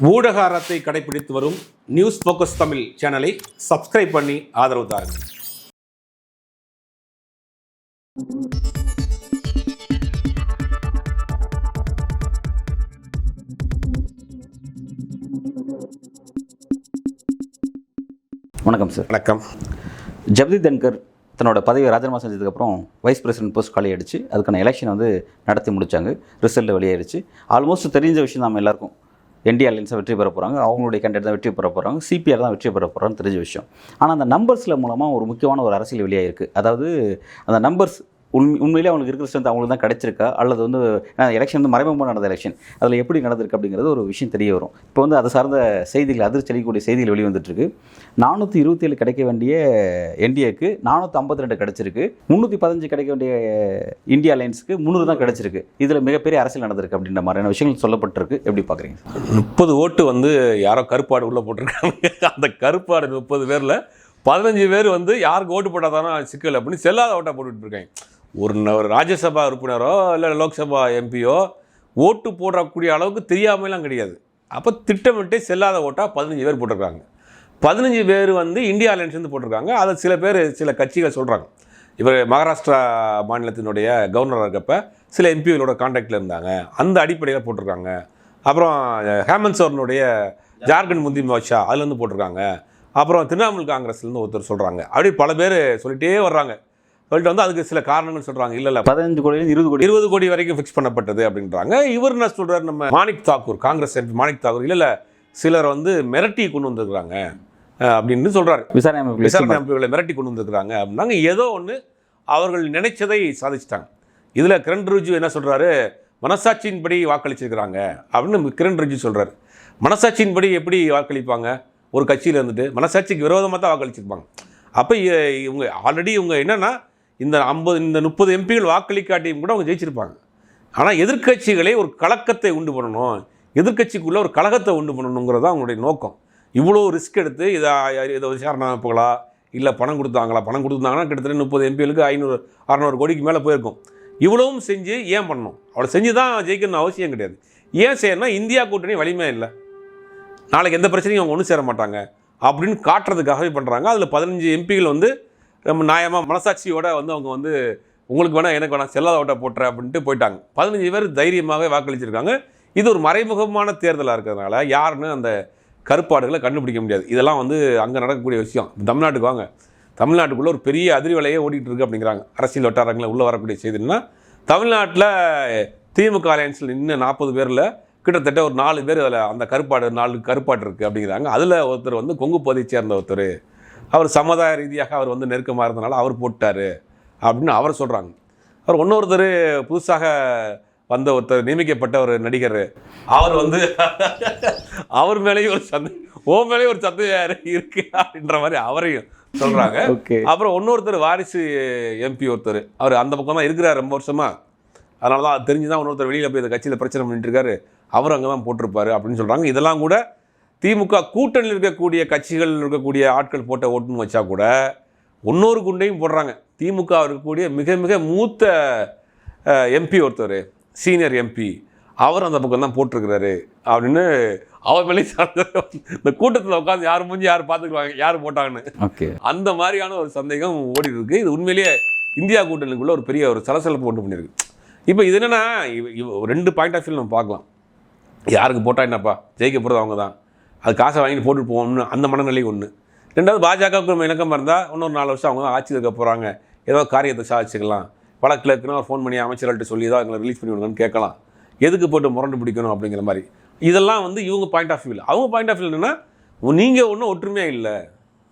ஊடக அறத்தை கடைபிடித்து வரும் நியூஸ் ஃபோக்கஸ் தமிழ் சேனலை சப்ஸ்கிரைப் பண்ணி ஆதரவு தாருங்கள். வணக்கம் சார். வணக்கம். ஜெகதீப் தன்கர் தன்னோட பதவியை ராஜினாமா செஞ்சதுக்கப்புறம் வைஸ் பிரசிடென்ட் போஸ்ட் காலி ஆகிடுச்சு. அதுக்கான எலெக்ஷன் நடத்தி முடித்தாங்க. ரிசல்ட் வெளியாகிடுச்சு. ஆல்மோஸ்ட் தெரிஞ்ச விஷயம் நம்ம எல்லாருக்கும். என்டிஏ அலையன்ஸை வெற்றி பெற போகிறாங்க, அவங்களுடைய கேண்டிடேட் தான் வெற்றி பெற போகிறாங்க, சிபிஆர் தான் வெற்றி பெற போகிறான்னு தெரிஞ்ச விஷயம். ஆனால் அந்த நம்பர்ஸில் மூலமாக ஒரு முக்கியமான ஒரு அரசியல் வெளியாகிருக்கு. அதாவது அந்த நம்பர்ஸ் உண்மையிலே அவங்களுக்கு இருக்கிற ஸ்ட்ரென்த் அவங்களுக்கு தான் கிடைச்சிருக்கா, அல்லது எலெக்ஷன் மறைமுகமாக நடந்த எலெக்ஷன் அதில் எப்படி நடந்திருக்கு அப்படிங்கிறது ஒரு விஷயம் தெரிய வரும். இப்போ அது சார்ந்த செய்திகள், அதிர்ச்சி அளிக்கக்கூடிய செய்திகள் வெளிவந்துட்டுருக்கு. 427 கிடைக்க வேண்டிய என்டிஏக்கு 452 கிடைச்சிருக்கு. 315 கிடைக்க வேண்டிய இந்தியா அலையன்ஸுக்கு 300 தான் கிடைச்சிருக்கு. இதில் மிகப்பெரிய அரசியல் நடந்திருக்கு அப்படின்ற மாதிரியான விஷயங்கள் சொல்லப்பட்டிருக்கு. எப்படி பார்க்குறீங்க? 30 ஓட்டு யாரோ கருப்பாடு உள்ளே போட்டிருக்காங்க. அந்த கருப்பாடு 30 பேரில் 15 பேர் யாருக்கு ஓட்டு போட்டால் தானே சிக்கல் அப்படின்னு செல்லாத ஓட்டாக போட்டுட்டு இருக்காங்க. ஒரு ராஜ்யசபா உறுப்பினரோ இல்லை லோக்சபா எம்பியோ ஓட்டு போடக்கூடிய அளவுக்கு தெரியாமலாம் கிடையாது. அப்போ திட்டமிட்டு செல்லாத ஓட்டாக 15 பேர் போட்டிருக்காங்க. 15 பேர் இந்தியா அலையன்ஸ் போட்டிருக்காங்க. அதை சில பேர் சில கட்சிகள் சொல்கிறாங்க. இவர் மகாராஷ்டிரா மாநிலத்தினுடைய கவர்னராக இருக்கப்போ சில எம்பிகளோட கான்டாக்டில் இருந்தாங்க, அந்த அடிப்படையில் போட்டிருக்காங்க. அப்புறம் ஹேமந்த் சோரனுடைய ஜார்க்கண்ட் முந்தி மோர்ச்சா அதுலேருந்து போட்டிருக்காங்க. அப்புறம் திரிணாமுல் காங்கிரஸ்லேருந்து ஒருத்தர் சொல்கிறாங்க. அப்படி பல பேர் சொல்லிகிட்டே வர்றாங்க. சொல்லிட்டு அதுக்கு சில காரணங்கள் சொல்கிறாங்க. இல்லை 15 கோடி 20 கோடி வரைக்கும் ஃபிக்ஸ் பண்ணப்பட்டது அப்படின்றாங்க. இவர் என்ன சொல்கிறார், நம்ம மாணிக் தாக்கூர், காங்கிரஸ் எம்பி மாணிக் தாக்கூர், இல்லை சிலர் மிரட்டி கொண்டு வந்திருக்கிறாங்க அப்படின்னு சொல்கிறார். விசாரணை அமைப்புகளை மிரட்டி கொண்டு வந்திருக்கிறாங்க அப்படின்னாங்க. ஏதோ ஒன்று அவர்கள் நினைச்சதை சாதிச்சிட்டாங்க. இதில் கிரண் ரிஜிஜு என்ன சொல்கிறாரு, மனசாட்சியின்படி வாக்களிச்சிருக்கிறாங்க அப்படின்னு கிரண் ரிஜிஜு சொல்கிறார். மனசாட்சியின்படி எப்படி வாக்களிப்பாங்க? ஒரு கட்சியில் மனசாட்சிக்கு விரோதமாக தான் வாக்களிச்சிருப்பாங்க. அப்போ இவங்க ஆல்ரெடி என்னென்னா இந்த 30 எம்பிகள் வாக்களிக்காட்டியும் கூட அவங்க ஜெயிச்சிருப்பாங்க. ஆனால் எதிர்க்கட்சிகளே ஒரு கலக்கத்தை உண்டு பண்ணணும், எதிர்க்கட்சிக்குள்ளே ஒரு கலகத்தை உண்டு பண்ணணுங்கிறது தான் அவங்களுடைய நோக்கம். இவ்வளோ ரிஸ்க் எடுத்து இதை விசாரணை அமைப்புகளா இல்லை பணம் கொடுத்தாங்கன்னா கிட்டத்தட்ட 30 எம்பிகளுக்கு 500-600 கோடிக்கு மேலே போயிருக்கும். இவ்வளவும் செஞ்சு ஏன் பண்ணணும்? அவளை செஞ்சு தான் ஜெயிக்கணும்னு அவசியம் கிடையாது. ஏன் செய்யணும்னா இந்தியா கூட்டணி வலிமை இல்லை, நாளைக்கு எந்த பிரச்சனையும் அவங்க ஒன்றும் சேர மாட்டாங்க அப்படின்னு காட்டுறதுக்காகவே பண்ணுறாங்க. அதில் 15 எம்பிகள் நம்ம நியாயமாக மனசாட்சியோடு அவங்க உங்களுக்கு வேணால் எனக்கு வேணாம் செல்லாத ஓட்டை போட்டுறேன் அப்படின்ட்டு போயிட்டாங்க. 15 பேர் தைரியமாகவே வாக்களிச்சிருக்காங்க. இது ஒரு மறைமுகமான தேர்தலாக இருக்கிறதுனால யாருன்னு அந்த கருப்பாடுகளை கண்டுபிடிக்க முடியாது. இதெல்லாம் அங்கே நடக்கக்கூடிய விஷயம். தமிழ்நாட்டுக்கு வாங்க, தமிழ்நாட்டுக்குள்ளே ஒரு பெரிய அதிர்வலையே ஓடிட்டு இருக்குது அப்படிங்கிறாங்க அரசியல் வட்டாரங்களில் உள்ளே வரக்கூடிய செய்தின்னா, தமிழ்நாட்டில் திமுக அலையன்ஸில் இன்னும் 40 பேரில் கிட்டத்தட்ட ஒரு 4 பேர் அதில் அந்த 4 கருப்பாடு இருக்குது அப்படிங்கிறாங்க. அதில் ஒருத்தர் கொங்கு பகுதியை சேர்ந்த ஒருத்தர், அவர் சமுதாய ரீதியாக அவர் நெருக்கமாக இருந்தனால அவர் போட்டார் அப்படின்னு அவர் சொல்கிறாங்க. அவர் இன்னொருத்தர் புதுசாக வந்த ஒருத்தர் நியமிக்கப்பட்ட ஒரு நடிகர், அவர் அவர் மேலேயும் ஒரு மேலேயும் ஒரு சந்தேகம் இருக்கு அப்படின்ற மாதிரி அவரையும் சொல்கிறாங்க. அப்புறம் இன்னொருத்தர் வாரிசு எம்பி ஒருத்தர், அவர் அந்த பக்கம் தான் இருக்கிறார் ரொம்ப வருஷமாக, அதனால தான் தெரிஞ்சு தான் இன்னொருத்தர் வெளியில் போய் இந்த கட்சியில் பிரச்சனை பண்ணிட்டு இருக்காரு, அவர் அங்கே தான் போட்டிருப்பாரு அப்படின்னு சொல்கிறாங்க. இதெல்லாம் கூட திமுக கூட்டணியில் இருக்கக்கூடிய கட்சிகள் இருக்கக்கூடிய ஆட்கள் போட்ட ஓட்டுன்னு வச்சா கூட இன்னொரு குண்டையும் போடுறாங்க. திமுக இருக்கக்கூடிய மிக மிக மூத்த எம்பி ஒருத்தர், சீனியர் எம்பி, அவர் அந்த பக்கம் தான் போட்டிருக்கிறாரு அப்படின்னு அவர் மேலே இந்த கூட்டத்தில் உட்காந்து யார் மூஞ்சி யார் பார்த்துக்குவாங்க யார் போட்டாங்கன்னு அந்த மாதிரியான ஒரு சந்தேகம் ஓடி இருக்கு. இது உண்மையிலேயே இந்தியா கூட்டணிக்குள்ள ஒரு பெரிய ஒரு சலசலப்பு ஒன்று பண்ணியிருக்கு. இப்போ இது என்னென்னா 2 பாயிண்ட் ஆஃப் வியூ நம்ம பார்க்கலாம். யாருக்கு போட்டா என்னப்பா, ஜெயிக்க போகிறது அவங்க தான், அது காசை வாங்கிட்டு போட்டுட்டு போகணும்னு அந்த மனநிலை ஒன்று. ரெண்டாவது, பாஜகவுக்கு நம்ம இணக்கமாக இருந்தால் இன்னொரு 4 வருஷம் அவங்க தான் ஆட்சி இருக்க போகிறாங்க, ஏதோ காரியத்தை சாதிச்சுக்கலாம், வழக்கில் இருக்குன்னா ஃபோன் பண்ணி அமைச்சர்கள்ட்ட சொல்லி தான் எங்களை ரிலீஸ் பண்ணி விடுங்கன்னு கேட்கலாம், எதுக்கு போட்டு முரண்டு பிடிக்கணும் அப்படிங்கிற மாதிரி. இதெல்லாம் இவங்க பாயிண்ட் ஆஃப் வியூவில். அவங்க பாயிண்ட் ஆஃப் வியூ என்னென்னா, நீங்கள் ஒன்றும் ஒற்றுமையாக இல்லை,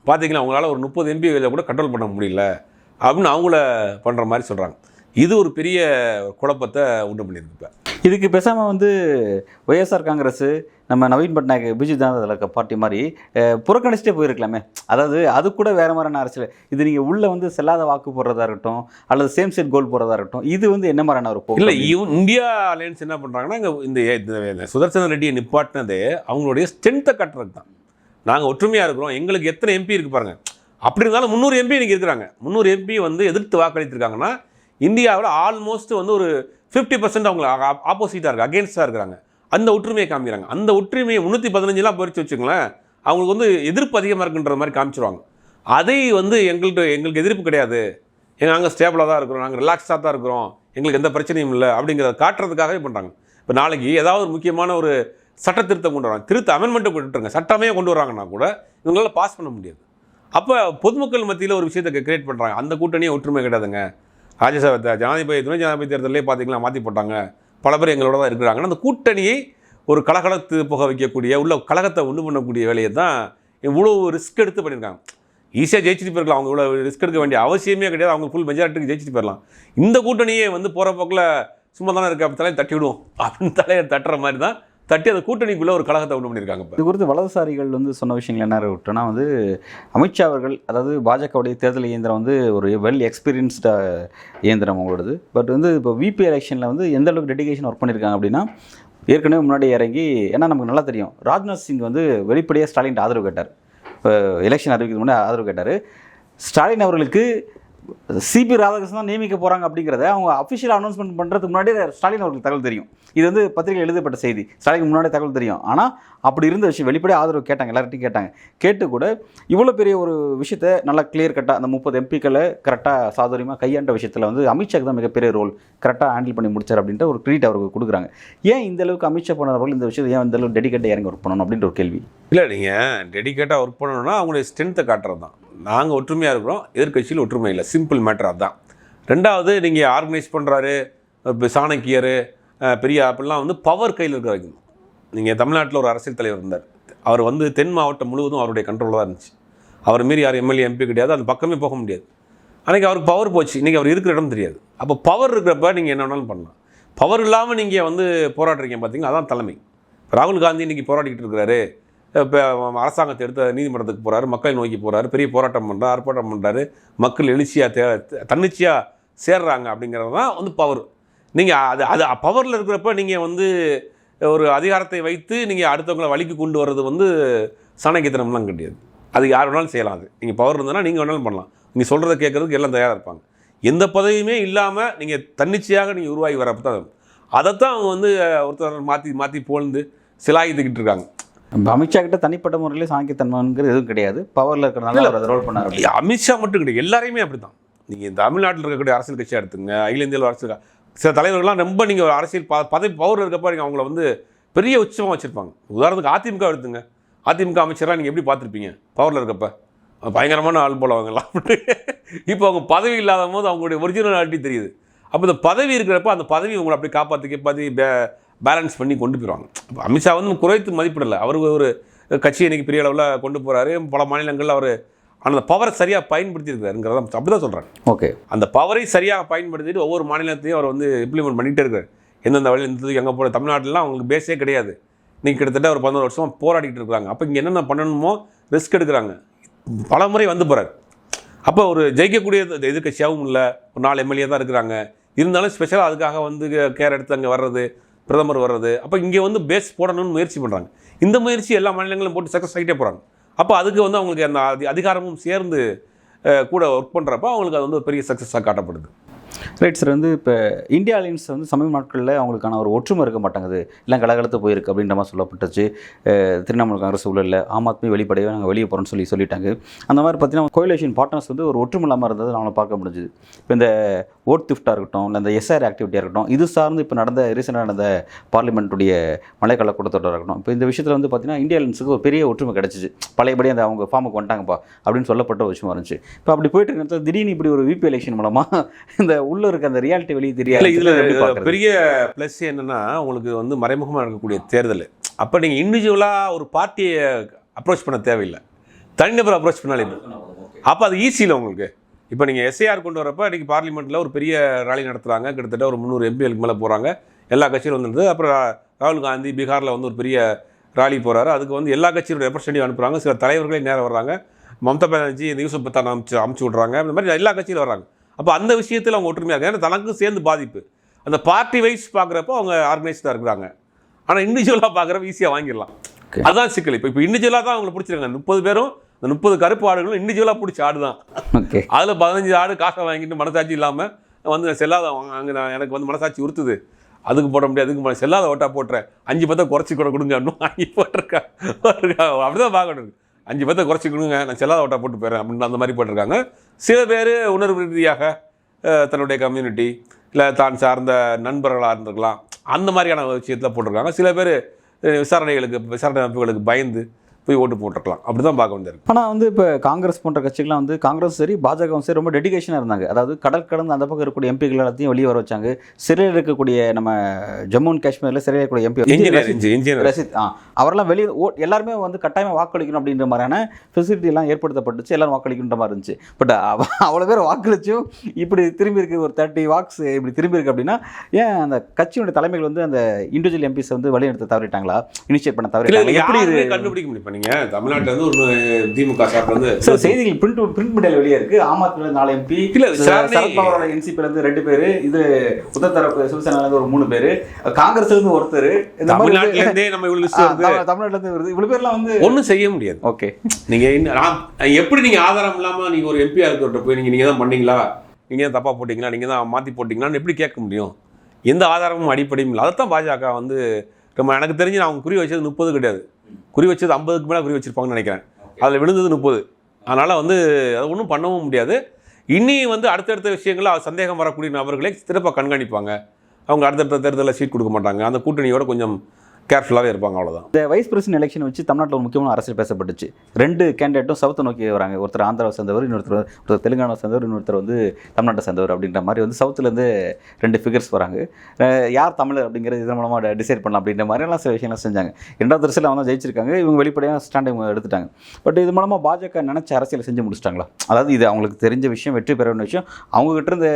பார்த்தீங்களா உங்களால் ஒரு 30 எம்பிகளை கூட கண்ட்ரோல் பண்ண முடியல அப்படின்னு அவங்கள பண்ணுற மாதிரி சொல்கிறாங்க. இது ஒரு பெரிய குழப்பத்தை உண்டு பண்ணியிருக்கு. இப்போ இதுக்கு பேசாமல் ஒய்எஸ்ஆர் காங்கிரஸ், நம்ம நவீன் பட்நாயக் பிஜு ஜனதா தள பார்ட்டி மாதிரி புறக்கணிச்சிட்டே போயிருக்கலாமே. அதாவது அது கூட வேறு மாதிரியான அரசியல். இது நீங்கள் உள்ளே செல்லாத வாக்கு போடுறதா இருக்கட்டும், அல்லது சேம் செட் கோல் போடுறதா இருக்கட்டும், இது என்ன மாதிரியான ஒரு போக்கு? இல்லை, இந்தியா அலையன்ஸ் என்ன பண்ணுறாங்கன்னா, இங்கே இந்த சுதர்சன ரெட்டியை நிப்பாட்டினதே அவங்களுடைய ஸ்ட்ரென்த்தை கட்டுறதுக்கு தான். நாங்கள் ஒற்றுமையாக இருக்கிறோம், எங்களுக்கு எத்தனை எம்பி இருக்குது பாருங்கள், அப்படி இருந்தாலும் 300 எம்பி இன்றைக்கி இருக்கிறாங்க. 300 எம்பி எதிர்த்து வாக்களித்திருக்காங்கன்னா இந்தியாவில் ஆல்மோஸ்ட் ஒரு 50% அவங்க ஆப்போசிட்டாக இருக்குது, அகேன்ஸ்டாக இருக்கிறாங்க. அந்த ஒற்றுமையை காமிக்கிறாங்க. அந்த ஒற்றுமையை 315 போயிடுச்சு வச்சுங்களேன், அவங்களுக்கு வந்து எதிர்ப்பு அதிகமாக இருக்குன்ற மாதிரி காமிச்சிருவாங்க. அதை வந்து எங்களுக்கு எதிர்ப்பு கிடையாது, அங்கே ஸ்டேபிளாக தான் இருக்கிறோம், நாங்கள் ரிலாக்ஸாக தான் இருக்கிறோம், எங்களுக்கு எந்த பிரச்சனையும் இல்லை அப்படிங்கிறத காட்டுறதுக்காகவே பண்ணுறாங்க. இப்போ நாளைக்கு ஏதாவது ஒரு முக்கியமான ஒரு சட்ட திருத்தம் கொண்டு வராங்க, அமெண்ட்மெண்ட்டை கொண்டுட்டுருங்க, சட்டமே கொண்டு வராங்கன்னா கூட இவங்களால பாஸ் பண்ண முடியாது. அப்போ பொதுமக்கள் மத்தியில் ஒரு விஷயத்தை கிரியேட் பண்ணுறாங்க. அந்த கூட்டணியே ஒற்றுமை கிடையாதுங்க. ராஜ்யசபா ஜனாதிபதி துணை ஜனாதிபதி தேர்தலே பார்த்தீங்களா மாற்றி போட்டாங்க, பல பேர் எங்களோட தான் இருக்கிறாங்கன்னா அந்த கூட்டணியை ஒரு கலகலத்து போக வைக்கக்கூடிய உள்ள கலகத்தை உண்டு பண்ணக்கூடிய வேலையை தான் இவ்வளோ ரிஸ்க் எடுத்து பண்ணியிருக்காங்க. ஈஸியாக ஜெயிச்சுட்டு போயிருக்கலாம், அவங்க இவ்வளோ ரிஸ்க் எடுக்க வேண்டிய அவசியமே கிடையாது, அவங்க ஃபுல் மெஜாரிட்டிக்கு ஜெயிச்சுட்டு போயிடலாம். இந்த கூட்டணியே வந்து போகிற போக்கில் சும்மா தானே இருக்க, அப்படி தலையை தட்டி விடுவோம் அப்படின்னு தலையை தட்டுற மாதிரி தான் தட்டி அந்த கூட்டணிக்குள்ளே ஒரு கழகத்தை உண்டு பண்ணியிருக்காங்க. இது குறித்து வலதுசாரிகள் வந்து சொன்ன விஷயங்கள் என்ன விட்டோன்னா வந்து அமித்ஷா அவர்கள், அதாவது பாஜகவுடைய தேர்தல் இயந்திரம் வந்து ஒரு வெல் எக்ஸ்பீரியன்ஸ்டு இயந்திரம் அவங்களோடது. பட் வந்து இப்போ விபி எலெக்ஷனில் வந்து எந்த அளவுக்கு டெடிகேஷன் ஒர்க் பண்ணியிருக்காங்க அப்படின்னா, ஏற்கனவே முன்னாடி இறங்கி, ஏன்னா நமக்கு நல்லா தெரியும் ராஜ்நாத் சிங் வந்து வெளிப்படையாக ஸ்டாலின் ஆதரவு கேட்டார். இப்போ எலெக்ஷன் அறிவிக்கிறது முன்னாடி ஆதரவு கேட்டார். ஸ்டாலின் அவர்களுக்கு சிபி ராதாகிருஷ்ணன் தான் நியமிக்க போகிறாங்க அப்படிங்கிறத அவங்க அஃபிஷியல் அனௌன்ஸ்மெண்ட் பண்ணுறதுக்கு முன்னாடி ஸ்டாலின் அவர்களுக்கு தகவல் தெரியும். இது வந்து பத்திரிகையில் எழுதப்பட்ட செய்தி, ஸ்டாலினுக்கு முன்னாடி தகவல் தெரியும். ஆனால் அப்படி இருந்த விஷயம் வெளிப்படையாக ஆதரவு கேட்டாங்க, எல்லார்ட்டையும் கேட்டாங்க. கேட்டு கூட இவ்வளோ பெரிய ஒரு விஷயத்தை நல்லா கிளியர் கட்டாக அந்த 30 எம்பிக்களை கரெக்டாக சாதுரியமாக கையாண்ட விஷயத்தில் வந்து அமித்ஷாக்கு தான் மிகப்பெரிய ரோல், கரெக்டாக ஹேண்டில் பண்ணி முடிச்சார் அப்படின்ற ஒரு கிரெடிட் அவருக்கு கொடுக்குறாங்க. ஏன் இந்த அளவுக்கு அமித்ஷா போனவர்கள் இந்த விஷயத்தை ஏன் இந்த அளவுக்கு டெடிகேட்டாக இறங்கி ஒர்க் பண்ணணும் அப்படின்ற ஒரு கேள்வி. இல்லை, நீங்கள் டெடிகேட்டாக ஒர்க் பண்ணணும்னா அவங்களுடைய ஸ்ட்ரென்த்தை காட்டுறது தான். நாங்கள் ஒற்றுமையாக இருக்கிறோம், எதிர்கட்சியில் ஒற்றுமை இல்லை, சிம்பிள் மேட்டர் அதுதான். ரெண்டாவது, நீங்கள் ஆர்கனைஸ் பண்ணுறாரு இப்போ சாணக்கியர் பெரிய அப்படிலாம் வந்து பவர் கையில் இருக்கிற வைக்கணும். நீங்கள் தமிழ்நாட்டில் ஒரு அரசியல் தலைவர் இருந்தார், அவர் வந்து தென் மாவட்டம் முழுவதும் அவருடைய கண்ட்ரோலில் தான் இருந்துச்சு. அவர் மீறி யார் எம்எல்ஏ எம்பி கிடையாது, அந்த பக்கமே போக முடியாது. அன்றைக்கி அவருக்கு பவர் போச்சு, இன்றைக்கி அவர் இருக்கிற இடம் தெரியாது. அப்போ பவர் இருக்கிறப்ப நீங்கள் என்ன வேணாலும் பண்ணலாம். பவர் இல்லாமல் நீங்கள் வந்து போராடுறீங்க பார்த்தீங்கன்னா, அதான் தலைமை. ராகுல் காந்தி இன்றைக்கி போராடிக்கிட்டு இருக்கிறாரு, இப்போ அரசாங்கத்தை எடுத்து நீதிமன்றத்துக்கு போகிறாரு, மக்களை நோக்கி போகிறாரு, பெரிய போராட்டம் பண்ணுறாரு, ஆர்ப்பாட்டம் பண்ணுறாரு, மக்கள் எழுச்சியாக தன்னிச்சையாக சேர்றாங்க அப்படிங்கிறது தான் வந்து பவர். நீங்கள் அது பவரில் இருக்கிறப்ப நீங்கள் வந்து ஒரு அதிகாரத்தை வைத்து நீங்கள் அடுத்தவங்களை வழிக்கு கொண்டு வர்றது வந்து சாணக்கியத்தனம்லாம் கிடையாது. அது யார் வேணாலும் செய்யலாம். அது நீங்கள் பவர் இருந்ததுன்னா நீங்கள் வேணாலும் பண்ணலாம். நீங்கள் சொல்கிறத கேட்குறதுக்கு எல்லாம் தயாராக இருப்பாங்க. எந்த பதவியுமே இல்லாமல் நீங்கள் தன்னிச்சையாக நீங்கள் உருவாகி வரப்போ தான் அதைத்தான் அவங்க வந்து ஒருத்தர் மாற்றி போழ்ந்து சிலாயித்துக்கிட்டு இருக்காங்க. அமித்ஷா கிட்ட தனிப்பட்ட முறையில் சாங்கியத்தன்மைங்கிறது எதுவும் கிடையாது, பவரில் இருக்கிறனால அவர் ரோல் பண்ணார். அமித்ஷா மட்டும் கிடையாது, எல்லாரையுமே அப்படி தான். நீங்கள் தமிழ்நாட்டில் இருக்கக்கூடிய அரசியல் கட்சியாக எடுத்துங்க, அகில இந்தியாவில் அரசியல் சில தலைவர்கள்லாம் ரொம்ப நீங்கள் அரசியல் பதவி பவர் இருக்கப்போ நீங்கள் அவங்கள வந்து பெரிய உச்சமாக வச்சுருப்பாங்க. உதாரணத்துக்கு அதிமுக எடுத்துங்க, அதிமுக அமைச்சராக நீங்கள் எப்படி பார்த்துருப்பீங்க பவரில் இருக்கப்போ? பயங்கரமான ஆள் போல் அவங்கெல்லாம். இப்போ அவங்க பதவி இல்லாத போது அவங்களுடைய ஒரிஜினாலிட்டி தெரியுது. அப்போ இந்த பதவி இருக்கிறப்ப அந்த பதவி உங்களை அப்படி காப்பாற்றி பேலன்ஸ் பண்ணி கொண்டு போயிடுவாங்க. அமித்ஷா வந்து குறைத்து மதிப்பிடலை, அவர் ஒரு கட்சி இன்றைக்கி பெரிய அளவில் கொண்டு போகிறாரு, பல மாநிலங்களில் அவர் அந்த பவரை சரியாக பயன்படுத்தியிருக்காருங்கிறத அப்படி தான் சொல்கிறாங்க. ஓகே, அந்த பவரை சரியாக பயன்படுத்திட்டு ஒவ்வொரு மாநிலத்தையும் அவர் வந்து இம்ப்ளிமெண்ட் பண்ணிகிட்டே இருக்கார். எந்தெந்த வழியில் இருந்தது எங்கே போகிற தமிழ்நாட்டிலாம் அவங்களுக்கு பேஸே கிடையாது. நீங்கள் கிட்டத்தட்ட ஒரு 11 வருஷமாக போராடிட்டு இருக்காங்க. அப்போ இங்கே என்னென்ன பண்ணணுமோ ரிஸ்க் எடுக்கிறாங்க, பல முறை வந்து போகிறார். அப்போ ஒரு ஜெயிக்கக்கூடிய எதிர்கட்சியாகவும் இல்லை, ஒரு 4 எம்எல்ஏ தான் இருக்கிறாங்க, இருந்தாலும் ஸ்பெஷலாக அதுக்காக வந்து கேர் எடுத்து அங்கே வர்றது, பிரதமர் வர்றது. அப்போ இங்கே வந்து பேஸ் போடணும்னு முயற்சி பண்ணுறாங்க. இந்த முயற்சி எல்லா மாநிலங்களும் போட்டு சக்ஸஸ் ஆகிட்டே போகிறாங்க. அப்போ அதுக்கு வந்து அவங்களுக்கு அந்த அதிகாரமும் சேர்ந்து கூட ஒர்க் பண்ணுறப்போ அவங்களுக்கு அது வந்து ஒரு பெரிய சக்ஸஸாக காட்டப்படுது. Right sir. வந்து இப்போ இந்தியா அலையன்ஸ் வந்து சமீப நாட்களில் அவங்களுக்கான ஒரு ஒற்றுமை இருக்க மாட்டேங்குது, இல்லை கலகலத்து போயிருக்கு அப்படின்ற மாதிரி சொல்லப்பட்டுச்சு. திரிணாமுல் காங்கிரஸ் உள்ள இல்லை, ஆம் ஆத்மி வெளிப்படையாக நாங்கள் வெளியே போகிறோன்னு சொல்லிட்டாங்க. அந்த மாதிரி பார்த்தீங்கன்னா கோயிலேஷன் பார்ட்னர்ஸ் வந்து ஒரு ஒற்றுமை இல்லாமல் இருந்தது நம்மளை பார்க்க முடிஞ்சுது. இப்போ இந்த ஓட் திஃப்டாக இருக்கட்டும், இல்லை இந்த எஸ்ஆர் ஆக்டிவிட்டியாக இருக்கட்டும், இது சார்ந்து இப்போ ரீசெண்டாக நடந்த பார்லிமெண்ட்டுடைய மழைக்கால கூட்டத்தொடராக இருக்கட்டும், இப்போ இந்த விஷயத்தில் வந்து பார்த்தீங்கன்னா இந்தியா அலையன்ஸுக்கு ஒரு பெரிய ஒற்றுமை கிடச்சிச்சு. பழையபடி அந்த அவங்க ஃபார்முக்கு வந்துட்டாங்கப்பா அப்படின்னு சொல்லப்பட்ட விஷயம் இருந்துச்சு. இப்போ அப்படி போயிட்டு இருக்கிற திடீர்னு இப்படி ஒரு விபி எலெக்ஷன் மூலமாக இந்த உள்ள இருக்க அந்த ரியாலிட்டி வெளியே தெரியாது. இதில் பெரிய ப்ளஸ் என்னென்னா, உங்களுக்கு வந்து மறைமுகமாக இருக்கக்கூடிய தேர்தல். அப்போ நீங்கள் இண்டிவிஜுவலாக ஒரு பார்ட்டியை அப்ரோச் பண்ண தேவையில்லை, தனிநபர் அப்ரோச் பண்ணாலே. அப்போ அது ஈஸியில் உங்களுக்கு. இப்போ நீங்கள் எஸ்ஐஆர் கொண்டு வரப்போ இன்றைக்கி பார்லிமெண்ட்டில் ஒரு பெரிய ராலி நடத்துகிறாங்க, கிட்டத்தட்ட ஒரு 300 எம்பிகளுக்கு மேலே போகிறாங்க, எல்லா கட்சியிலும் வந்துருது. அப்புறம் ராகுல் காந்தி பீகாரில் வந்து ஒரு பெரிய ராலி போகிறாரு, அதுக்கு வந்து எல்லா கட்சியோட ரெப்ரஸன்டேட்டிவ் அனுப்புகிறாங்க, சில தலைவர்களே நேரம் வர்றாங்க, மம்தா பானர்ஜி இந்த யூசுப் பத்தான் அமுச்சு விட்றாங்க, இந்த மாதிரி எல்லா கட்சியிலும் வர்றாங்க. அப்போ அந்த விஷயத்தில் அவங்க ஒற்றுமையாக இருக்காங்க, ஏன்னா தனக்கும் சேர்ந்து பாதிப்பு. அந்த பார்ட்டி வைஸ் பார்க்குறப்போ அவங்க ஆர்கனைஸ்டாக இருக்கிறாங்க, ஆனால் இண்டிவிஜுவலாக பார்க்குறப்ப ஈஸியாக வாங்கிடலாம். அதுதான் சிக்கல். இப்போ இண்டிவிஜுவலாக தான் அவங்களை பிடிச்சிருக்காங்க. 30 பேரும் அந்த 30 கருப்பு ஆடுகளும் இண்டிவிஜுவலாக பிடிச்ச ஆடு தான். அதில் 15 ஆடு காசை வாங்கிட்டு மனசாட்சி இல்லாமல் வந்து செல்லாத அங்கே எனக்கு வந்து மனசாட்சி உறுத்துது அதுக்கு போட முடியாது, அதுக்கு செல்லாத ஓட்டா போட்டுறேன், 5 பத்தை குறைச்சி கூட கொடுங்க அப்படின்னு வாங்கி போட்டிருக்காங்க. அப்படிதான் பார்க்கணும், 5 பத்தை குறைச்சி கொடுங்க, நான் செல்லாத ஓட்டா போட்டு போயிடுறேன் அப்படின்னு அந்த மாதிரி போட்டிருக்காங்க. சில பேர் உணர்வு ரீதியாக தன்னுடைய கம்யூனிட்டி இல்லை தான் சார்ந்த நண்பர்களாக இருந்திருக்கலாம், அந்த மாதிரியான விஷயத்தில் போட்டிருக்காங்க. சில பேர் விசாரணை அமைப்புகளுக்கு பயந்து போய் ஓட்டு போட்டிருக்கலாம். அப்படி தான் பார்க்க வேண்டியிருக்கு. ஆனால் வந்து இப்போ காங்கிரஸ் போன்ற கட்சிகள்லாம் வந்து காங்கிரஸ் சரி பாஜகவும் சரி ரொம்ப டெடிகேஷனாக இருந்தாங்க. அதாவது கடல் கடந்து அந்த பக்கம் இருக்கக்கூடிய எம்பிகள் எல்லாத்தையும் வெளியே வர வச்சாங்க. சிறையில் இருக்கக்கூடிய நம்ம ஜம்மு அண்ட் காஷ்மீரில் சிறையில் இருக்கக்கூடிய எம்பி ரசித் அவரெல்லாம் வெளியே எல்லாருமே வந்து கட்டாயமாக வாக்களிக்கணும் அப்படின்ற மாதிரியான ஃபெசிலிட்டிலாம் ஏற்படுத்தப்பட்டுச்சு. எல்லாரும் வாக்களிக்கின்ற மாதிரி இருந்துச்சு. பட் அவ்வளோ பேர் வாக்களிச்சும் இப்படி திரும்பி இருக்கு, ஒரு 30 வாக்ஸ் இப்படி திரும்பி இருக்கு அப்படின்னா ஏன் அந்த கட்சியோட தலைமைகள் வந்து அந்த இண்டிவிஜுவல் எம்பிஸ் வந்து வழிநடத்த தவறிட்டாங்களா, இனிஷியேட் பண்ண தவறிட்டாங்களா, எப்படி இது கண்டுபிடிக்க முடியும்? நீங்க தமிழ்நாட்டில் வந்து ஒரு திமுக சார்பில் வந்து செய்திகள் பிரிண்ட் மீடியாவில் வெளியே இருக்கு. ஆம் ஆத்மியில 4 எம்பி, சரத்பவாரோட என்சிபில இருந்து 2 பேர், இது உத்தரத்தரப்பு சிவசேனால இருந்து ஒரு 3 பேர், காங்கிரஸ்ல இருந்து ஒருத்தர், தமிழ்நாட்டில இருந்தே நம்ம தமிழ்நாட்டில இருந்து வருது. இவ்வளவு பேர்லாம் வந்து ஒன்றும் செய்ய முடியாது. ஓகே, நீங்க எப்படி நீங்க ஆதாரம் இல்லாம நீங்க ஒரு எம்பியா இருக்கிற போய் நீங்க தான் பண்ணீங்களா, நீங்க தான் தப்பா போட்டீங்களா, நீங்க தான் மாத்தி போட்டீங்களான்னு எப்படி கேட்க முடியும்? எந்த ஆதாரமும் அடிப்படையும் இல்லை. அதைத்தான் பாஜக வந்து எனக்கு தெரிஞ்சு அவங்க குறி வச்சது 30 கிடையாது, குறி வச்சது 50க்கு மேலே குறி வச்சிருப்பாங்கன்னு நினைக்கிறேன். அதில் விழுந்தது 30. அதனால் வந்து அதை ஒன்றும் பண்ணவும் முடியாது. இனி வந்து அடுத்தடுத்த விஷயங்களில் சந்தேகம் வரக்கூடிய நபர்களே சிறப்பாக கண்காணிப்பாங்க. அவங்க அடுத்தடுத்த தேர்தலில் சீட் கொடுக்க மாட்டாங்க. அந்த கூட்டணியோட கொஞ்சம் கேர்ஃபுல்லாகவே இருப்பாங்க, அவ்வளோதான். இந்த வைஸ் பிரசிடென்ட் எலெக்ஷன் வச்சு தமிழ்நாட்டில் ஒரு முக்கியமான அரசியல் பேசப்பட்டுச்சு. 2 கேண்டிடேட்டும் சவுத்தை நோக்கி வராங்க. ஒருத்தர் ஆந்திராவை சேர்ந்தவர், ஒருத்தர் தெலுங்கானாவை சேர்ந்தவர், இன்னொருத்தர் வந்து தமிழ்நாட்டை சேர்ந்தவர் அப்படின்ற மாதிரி வந்து சவுத்துலேருந்து 2 ஃபிகர்ஸ் வராங்க. யார் தமிழர் அப்படிங்கிறது இதன் மூலமாக டிசைட் பண்ணலாம் அப்படின்ற மாதிரிலாம் சில விஷயங்கள் செஞ்சாங்க. 2வது வரிசையில் அவங்க ஜெயிச்சிருக்காங்க. இவங்க வெளிப்படையாக ஸ்டாண்ட் இவங்க எடுத்துட்டாங்க. பட் இது மூலமாக பாஜக நினச்ச அரசியல் செஞ்சு முடிச்சிட்டாங்களா? அதாவது இது அவங்களுக்கு தெரிஞ்ச விஷயம், வெற்றி பெற வேண்டிய விஷயம். அவங்ககிட்ட இருந்த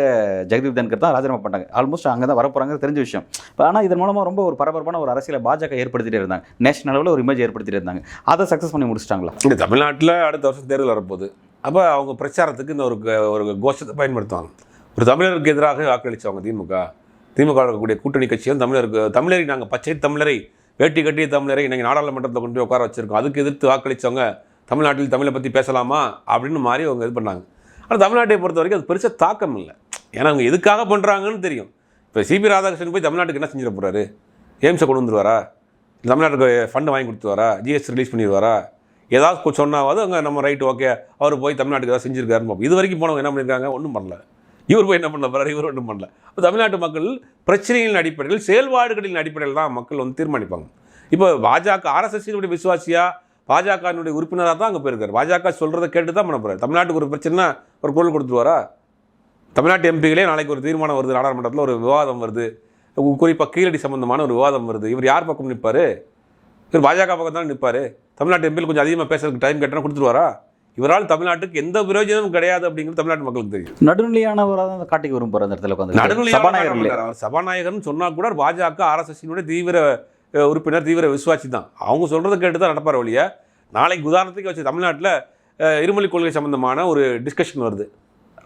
ஜெகதீப் தன்கர் தான் ராஜினாமா பண்ணாங்க. ஆல்மோஸ்ட் அங்கே தான் வரப்போகிறாங்க தெரிஞ்ச விஷயம். ஆனால் இதன் மூலமாக ரொம்ப ஒரு பரபரப்பான ஒரு அரசியலை பாஜக ஏற்படுத்திட்டே இருந்தாங்க. நேஷனல் லெவலில் ஒரு இமேஜ் ஏற்படுத்திட்டு இருந்தாங்க. அதை சக்ஸஸ் பண்ணி முடிச்சிட்டாங்களா? இந்த தமிழ்நாட்டில் அடுத்த வருஷம் தேர்தல் வரப்போகுது. அப்போ அவங்க பிரச்சாரத்துக்கு இந்த ஒரு கோஷத்தை பயன்படுத்துவாங்க. ஒரு தமிழருக்கு எதிராக வாக்களித்தவங்க திமுக இருக்கக்கூடிய கூட்டணி கட்சிகள் தமிழரை நாங்கள் பச்சை தமிழரை, வேட்டி கட்டிய தமிழரை இன்னைக்கு நாடாளுமன்றத்தில் கொண்டு போய் உட்கார வச்சிருக்கோம், அதுக்கு எதிர்த்து வாக்களித்தவங்க தமிழ்நாட்டில் தமிழை பற்றி பேசலாமா அப்படின்னு மாதிரி அவங்க இது பண்ணாங்க. ஆனால் தமிழ்நாட்டை பொறுத்த வரைக்கும் அது பெருசாக தாக்கம் இல்லை. ஏன்னா அவங்க எதுக்காக பண்ணுறாங்கன்னு தெரியும். இப்போ சிபி ராதாகிருஷ்ணன் போய் தமிழ்நாட்டுக்கு என்ன செஞ்சிட போகிறாரு? எய்ம்ஸை கொண்டு வந்துருவாரா? தமிழ்நாட்டுக்கு ஃபண்டு வாங்கி கொடுத்துருவாரா? GST release பண்ணிடுவாரா? ஏதாவது சொன்னாவது அங்கே நம்ம ரைட்டு ஓகே அவர் போய் தமிழ்நாட்டுக்கு ஏதாவது செஞ்சுருக்காருன்னு பார்ப்போம். இது வரைக்கும் போனவங்க என்ன பண்ணியிருக்காங்க? ஒன்றும் பண்ணல. இவர் போய் என்ன பண்ண போகிறார்? இவர் ஒன்றும் பண்ணல. இப்போ தமிழ்நாட்டு மக்கள் பிரச்சனைகளின் அடிப்படையில், செயல்பாடுகளின் அடிப்படையில் தான் மக்கள் வந்து தீர்மானிப்பாங்க. இப்போ பாஜக ஆர்எஸ்எஸ்னுடைய விசுவாசியா, பாஜகனுடைய உறுப்பினராக தான் அங்கே போயிருக்காரு. பாஜக சொல்கிறத கேட்டு தான் பண்ண போகிறார். தமிழ்நாட்டுக்கு ஒரு பிரச்சனைனா ஒரு குரல் கொடுத்துருவாரா? தமிழ்நாட்டு எம்பிகளே நாளைக்கு ஒரு தீர்மானம் வருது, நாடாளுமன்றத்தில் ஒரு விவாதம் வருது, குறிப்பாக கீழடி சம்பந்தமான ஒரு விவாதம் வருது, இவர் யார் பக்கம் நிற்பார்? இவர் பாஜக பக்கம் தான் நிற்பார். தமிழ்நாட்டு எம்பியில் கொஞ்சம் அதிகமாக பேசுறதுக்கு டைம் கேட்டால் கொடுத்துருவாரா? இவரால் தமிழ்நாட்டுக்கு எந்த பிரயோஜனமும் கிடையாது அப்படிங்கிறது தமிழ்நாட்டு மக்களுக்கு தெரியும். நடுநிலையானவராக தான் காட்டிக்கு வரும் போகிற அந்த இடத்துல நடுநிலையானவர் சபாநாயகர்னு சொன்னால் கூட பாஜக ஆர்எஸ்எஸ்னுடைய தீவிர உறுப்பினர், தீவிர விசுவாசி தான். அவங்க சொல்கிறத கேட்டு தான் நடப்பார் வழியா. நாளைக்கு உதாரணத்துக்கு வச்சு தமிழ்நாட்டில் இருமொழி கொள்கை சம்பந்தமான ஒரு டிஸ்கஷன் வருது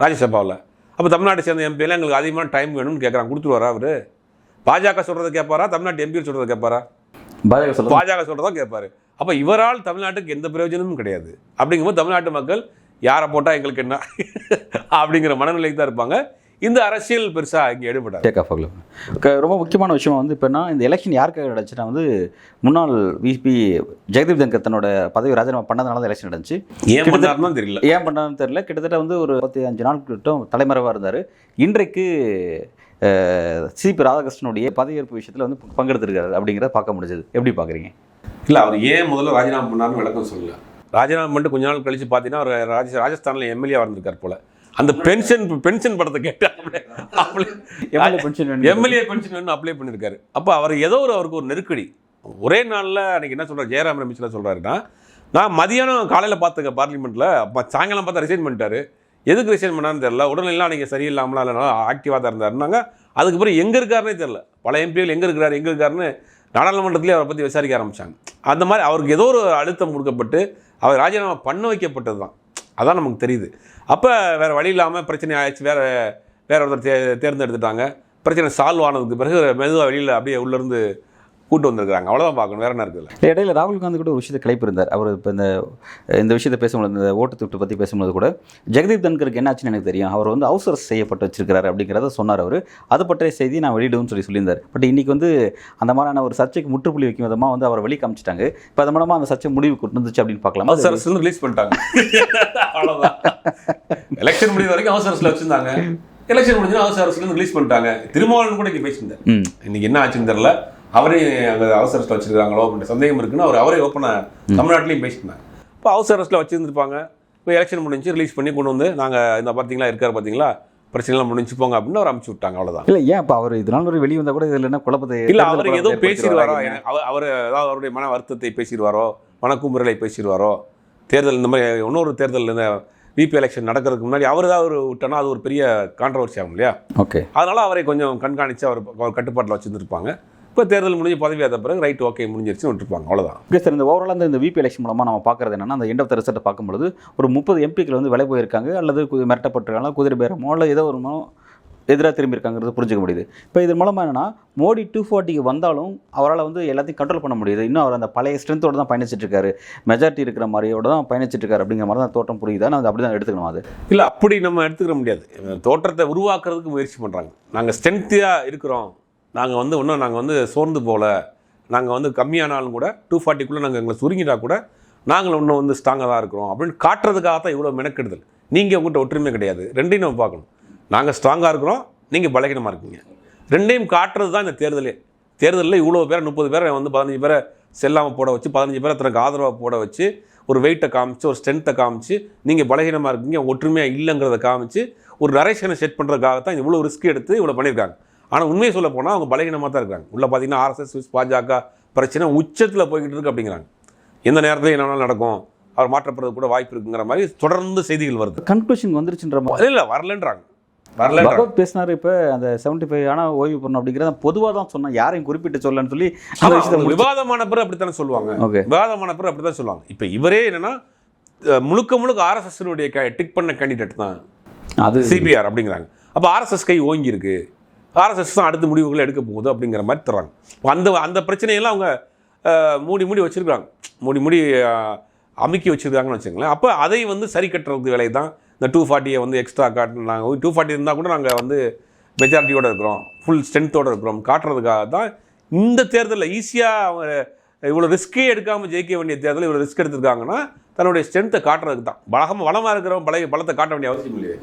ராஜ்யசபாவில். அப்போ தமிழ்நாட்டை சேர்ந்த எம்பியெல்லாம் எங்களுக்கு அதிகமான டைம் வேணும்னு கேட்குறாங்க, கொடுத்துருவாரா அவர்? பாஜக சொல்கிறத கேட்பாரா? தமிழ்நாட்டு எம்பியில் சொல்கிறத கேட்பாரா? பாஜக சொல்கிறதா கேட்பாரு. அப்போ இவரால் தமிழ்நாட்டுக்கு எந்த பிரயோஜனமும் கிடையாது. அப்படிங்கும்போது தமிழ்நாட்டு மக்கள் யாரை போட்டால் எங்களுக்கு என்ன அப்படிங்கிற மனநிலைக்கு தான் இருப்பாங்க. இந்த அரசியல் பெருசாக இங்கே ஈடுபட்டாங்க. ரொம்ப முக்கியமான விஷயம் வந்து இப்போனா இந்த எலெக்ஷன் யாருக்காக நடந்துச்சுன்னா வந்து முன்னாள் விபி ஜெகதீப் தன்கர் தன்னோட பதவி ராஜினாமா பண்ணதுனால தான் எலெக்ஷன் நடந்துச்சு. ஏன் பண்ணாருன்னு தெரியல. ஏன் பண்ணாருன்னு தெரியல. கிட்டத்தட்ட வந்து ஒரு 35 நாள் கிட்ட தலைமறைவாக இருந்தார். இன்றைக்கு சிபி ராதாகிருஷ்ணனுடைய பதவியேற்பு விஷயத்தில் வந்து பங்கெடுத்திருக்காரு அப்படிங்கிறத பார்க்க முடிஞ்சது. எப்படி பார்க்குறீங்க? இல்லை, அவர் ஏன் முதல்ல ராஜினாமா பண்ணாருன்னு விளக்கம் சொல்லல. ராஜினாமா பண்ணிட்டு கொஞ்ச நாள் கழிச்சு பார்த்தீங்கன்னா அவர் ராஜஸ்தானில் எம்எல்ஏ இருந்திருக்கார் போல. அந்த பென்ஷன் படத்தை கேட்டு எம்எல்ஏ பென்ஷன் வேணும் அப்ளை பண்ணியிருக்காரு. அப்போ அவர் ஏதோ அவருக்கு ஒரு நெருக்கடி. ஒரே நாளில் அன்றைக்கி என்ன சொல்கிறார், ஜெயராம் ரமேஷ்லாம் சொல்கிறாருன்னா, நான் மதியானம் காலையில் பார்த்துக்க பார்லிமெண்ட்டில், சாயங்காலம் பார்த்தா ரிசைன் பண்ணிட்டாரு. எதுக்கு ரிசைன் பண்ணான்னு தெரியல. உடனெல்லாம் அன்றைக்கி சரியில்லாமலாம் இல்லைனா ஆக்டிவாக தான் இருந்தாருன்னாங்க. அதுக்கப்புறம் எங்கே இருக்காருன்னே தெரில. பல எம்பிகள் எங்கே இருக்காருன்னு நாடாளுமன்றத்திலே அவரை பற்றி விசாரிக்க ஆரம்பித்தாங்க. அந்த மாதிரி அவருக்கு ஏதோ ஒரு அழுத்தம் கொடுக்கப்பட்டு அவர் ராஜினாமா பண்ண வைக்கப்பட்டது தான். அதான் நமக்கு தெரியுது. அப்போ வேறு வழி இல்லாமல் பிரச்சனை ஆயிடுச்சு. வேறு ஒருத்தர் தேர்ந்தெடுத்துட்டாங்க. பிரச்சனை சால்வ் ஆனதுக்கு பிறகு மெதுவாக வெளியில் அப்படியே உள்ளேருந்து கூட்டு வந்திருக்காங்க. அவ்வளோதான் பார்க்கணும், வேற என்ன இருக்குல்ல. இடையில ராகுல் காந்தி கூட ஒரு விஷயத்தை கிளப்பியிருந்தார். அவர் இப்போ இந்த விஷயத்தை பேசும்போது, இந்த ஓட்டு துட்டு பற்றி பேசும்போது கூட ஜெகதீப் தன்கருக்கு என்ன ஆச்சுன்னு எனக்கு தெரியும், அவர் வந்து ஹவுஸ் அரெஸ்ட் செய்யப்பட்டு வச்சிருக்கிறாரு அப்படிங்கிறத சொன்னார். அவர் அது பற்றிய செய்தி நான் வெளியிடுன்னு சொல்லியிருந்தார். பட் இன்றைக்கி வந்து அந்த மாதிரியான ஒரு சர்ச்சைக்கு முற்றுப்புள்ளி வைக்கும் விதமாக வந்து அவர் வெளியே காமிச்சிட்டாங்க. இப்போ அது மூலமாக அந்த சர்ச்சை முடிவு கொண்டு வந்துச்சு அப்படின்னு பார்க்கலாம். ஹவுஸ் அரெஸ்ட் ரிலீஸ் பண்ணிட்டாங்க, அவ்வளோதான். எலெக்ஷன் முடிவு வரைக்கும் ஹவுஸ் அரெஸ்ட்ல வச்சிருந்தாங்க, எலெக்ஷன் முடிஞ்சு ஹவுஸ் அரெஸ்ட்ல ரிலீஸ் பண்ணிட்டாங்க. திருமாவளவன் கூட இங்கே பேசியிருந்தார். இன்னைக்கு என்ன ஆச்சுன்னு தெரியல, அவரே அங்கே ஹவுஸ் அரெஸ்ட்ல வச்சிருக்காங்களோ அப்படின்ற சந்தேகம் இருக்குன்னு அவரே ஓப்பனாக தமிழ்நாட்டிலையும் பேசியிருந்தாங்க. இப்போ ஹவுஸ் அரெஸ்ட்ல வச்சிருந்துருப்பாங்க. இப்போ எலெக்ஷன் முடிஞ்சு ரிலீஸ் பண்ணி கொண்டு வந்து நாங்கள் இந்த பார்த்தீங்களா இருக்கார் பார்த்தீங்களா, பிரச்சனைலாம் முடிஞ்சு போங்க அப்படின்னு அவர் அனுப்பிச்சு விட்டாங்க. அவ்வளோதான். இல்லை, ஏன் இப்போ அவர் இதனால் ஒரு வெளியே வந்தால் கூட இதில் என்ன குழப்பத்தை இல்லை, அவர் ஏதோ பேசிடுவாரோ, அவர் ஏதாவது அவருடைய மன வருத்தத்தை பேசிடுவாரோ, மனக்குமுறலை பேசிடுவாரோ, தேர்தல் இந்த மாதிரி இன்னொரு தேர்தல் இந்த விபி எலெக்ஷன் நடக்கிறதுக்கு முன்னாடி அவர் ஏதாவது ஒரு விட்டோன்னா அது ஒரு பெரிய கான்ட்ரவர்சி ஆகும் இல்லையா. ஓகே, அதனால் அவரை கொஞ்சம் கண்காணித்து அவர் கட்டுப்பாட்டில் வச்சுருந்துருப்பாங்க. இப்போ தேர்தல் முடிஞ்சு பதவியாத பிறகு ரைட் ஓகே முடிஞ்சிருச்சு விட்டுருப்பாங்க, அவ்வளோதான். ஓகே சார், இந்த ஓவரால் இந்த விபி எலெக்ஷன் மூலமாக நம்ம பார்க்குறது என்னன்னா, அந்த எண்ட் ஆஃப் த ரிசல்ட்டை பார்க்கும்பொழுது ஒரு 30 எம்பிக்கள் வந்து விலை போயிருக்காங்க, அல்லது மிரட்டப்பட்டிருக்காங்க, குதிரை பேரமோ இல்லை ஏதோ ஒரு எதிராக திரும்பியிருக்காங்கிறது புரிஞ்சுக்க முடியுது. இப்போ இது மூலமாக என்னன்னா, மோடி 240 வந்தாலும் அவரால் வந்து எல்லாத்தையும் கண்ட்ரோல் பண்ண முடியுது. இன்னும் அவர் அந்த பழைய ஸ்ட்ரென்த்தோடு தான் பயணிச்சிட்டு இருக்காரு, மெஜாரிட்டி இருக்கிற மாதிரியோட தான் பயணிச்சிட்டு இருக்காரு அப்படிங்கிற மாதிரி தான் தோட்டம் புரியுதா? நான் அப்படி தான் எடுத்துக்கணும். அது இல்லை, அப்படி நம்ம எடுத்துக்கிற முடியாது. தோற்றத்தை உருவாக்குறதுக்கு முயற்சி பண்ணுறாங்க. நாங்கள் ஸ்ட்ரென்த்தியாக இருக்கிறோம், நாங்கள் வந்து இன்னும் நாங்கள் வந்து சோர்ந்து போகல, நாங்கள் வந்து கம்மியானாலும் கூட 240க்குள்ளே நாங்கள் எங்களை சுருங்கிட்டா கூட நாங்கள் இன்னும் வந்து ஸ்ட்ராங்காக தான் இருக்கிறோம் அப்படின்னு காட்டுறதுக்காக தான் இவ்வளோ மெனக்கெடுதல். நீங்கள் உங்கள்கிட்ட ஒற்றுமை கிடையாது, ரெண்டையும் நம்ம பார்க்கணும். நாங்கள் ஸ்ட்ராங்காக இருக்கிறோம், நீங்கள் பலகீனமாக இருக்கீங்க, ரெண்டையும் காட்டுறது தான் இந்த தேர்தலே. தேர்தலில் இவ்வளோ பேரை 30 பேரை வந்து 15 பேரை செல்லாமல் போட வச்சு, 15 பேரை தனக்கு ஆதரவாக போட வச்சு, ஒரு வெயிட்டை காமிச்சு, ஒரு ஸ்ட்ரென்த்தை காமிச்சு, நீங்கள் பலகீனமாக இருக்கீங்க, ஒற்றுமையாக இல்லைங்கிறத காமிச்சு ஒரு நரேஷனை செட் பண்ணுறதுக்காக தான் இவ்வளோ ரிஸ்க் எடுத்து இவ்வளோ பண்ணியிருக்காங்க. ஆனால் உண்மையை சொல்ல போனால் அவங்க பலகீனமாக தான் இருக்காங்க. உள்ள பார்த்தீங்கன்னா ஆர்எஸ்எஸ் பாஜக பிரச்சனை உச்சத்தில் போய்கிட்டு இருக்கு அப்படிங்கிறாங்க. எந்த நேரத்தில் என்ன நடக்கும், அவர் மாற்றப்படுறது கூட வாய்ப்பு இருக்குங்கிற மாதிரி தொடர்ந்து செய்திகள் வருது. கன்க்ளூஷன் வந்துருச்சுன்ற மாதிரி இல்லை, வரலன்றாங்க. பகவத் பேசினார். இப்போ அந்த 75 ஆனால் ஓய்வு பெறணும் அப்படிங்கிறத பொதுவாக தான் சொன்னேன், யாரையும் குறிப்பிட்டு சொல்லன்னு சொல்லி விவாதமான பிறகு அப்படித்தானே சொல்லுவாங்க. விவாதமான பிறகு அப்படித்தான் சொல்லுவாங்க. இப்போ இவரே என்னன்னா முழுக்க ஆர்எஸ்எஸ்னுடைய டிக் பண்ண கேண்டிடேட் தான் அது சிபிஆர் அப்படிங்கிறாங்க. அப்போ ஆர்எஸ்எஸ் கை ஓங்கி இருக்கு, ஆர்எஸ்எஸ் தான் அடுத்த முடிவுகளை எடுக்க போகுது அப்படிங்கிற மாதிரி தர்றாங்க. அந்த பிரச்சனையெல்லாம் அவங்க மூடி வச்சுருக்காங்க, மூடி அமுக்கி வச்சுருக்காங்கன்னு வச்சுங்களேன். அப்போ அதை வந்து சரி கட்டுறது வேலை தான் இந்த 240 வந்து எக்ஸ்ட்ரா காட்டு. நாங்கள் 240 இருந்தால் கூட நாங்கள் வந்து மெஜாரிட்டியோடு இருக்கிறோம், ஃபுல் ஸ்ட்ரென்த்தோடு இருக்கிறோம் காட்டுறதுக்காக தான் இந்த தேர்தலில் ஈஸியாக அவங்க இவ்வளோ ரிஸ்க்கே எடுக்காமல் ஜெயிக்க வேண்டிய தேர்தலில் இவ்வளோ ரிஸ்க் எடுத்துருக்காங்கன்னா தன்னுடைய ஸ்ட்ரென்த்தை காட்டுறதுக்கு தான். வளமாக இருக்கிறவங்க பலத்தை காட்ட வேண்டிய அவசியம் இல்லையே.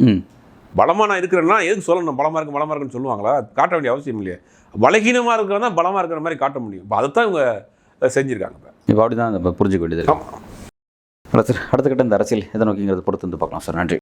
பலமாக நான் இருக்கிறேன்னா எதுக்கு சொல்லணும், பலமாக இருக்குன்னு சொல்லுவாங்களா? காட்ட வேண்டிய அவசியம் இல்லையே. பலகீனமாக இருக்கிறவங்க தான் பலமாக இருக்கிற மாதிரி காட்ட முடியும். இப்போ அதைத்தான் இவங்க செஞ்சுருக்காங்க. இப்போ அப்படி தான் புரிஞ்சுக்க வேண்டியது. அடுத்த கட்ட இந்த அரசியல் எதை நோக்கிங்கிறத பொறுத்து வந்து பார்க்கலாம் சார். நன்றி.